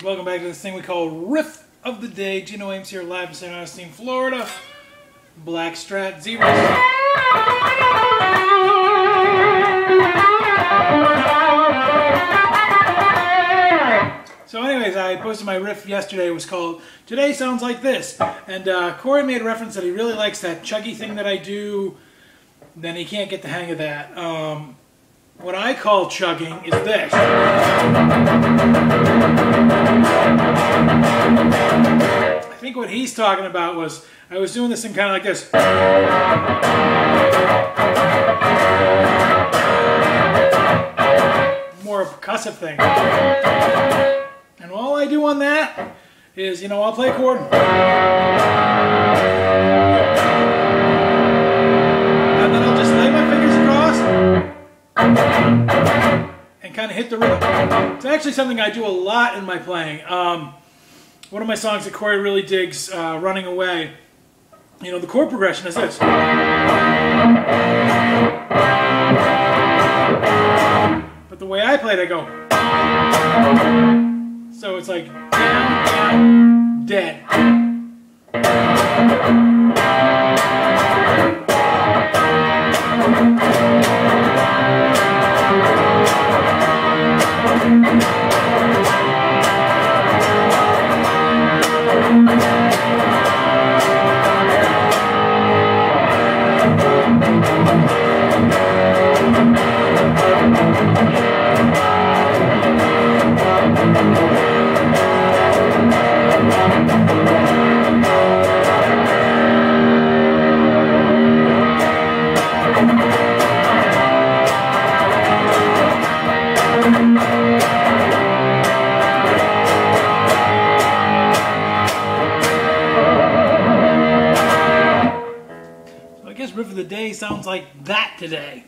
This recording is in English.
Welcome back to this thing we call Riff of the Day. Gino Ames here live in St. Augustine, Florida. Black Strat Zebras. So anyways, I posted my riff yesterday. It was called Today Sounds Like This. And Cory made a reference that he really likes that chuggy thing that I do. Then he can't get the hang of that. What I call chugging is this. I think what he's talking about was, I was doing this thing kind of like this. More a percussive thing. And all I do on that is, you know, I'll play a chord. And then I'll just lay my fingers across and kind of hit the rhythm. It's actually something I do a lot in my playing. One of my songs that Cory really digs, Running Away, you know, the chord progression is this. But the way I play it, I go. So it's like down, down, dead. I guess Riff of the Day sounds like that today.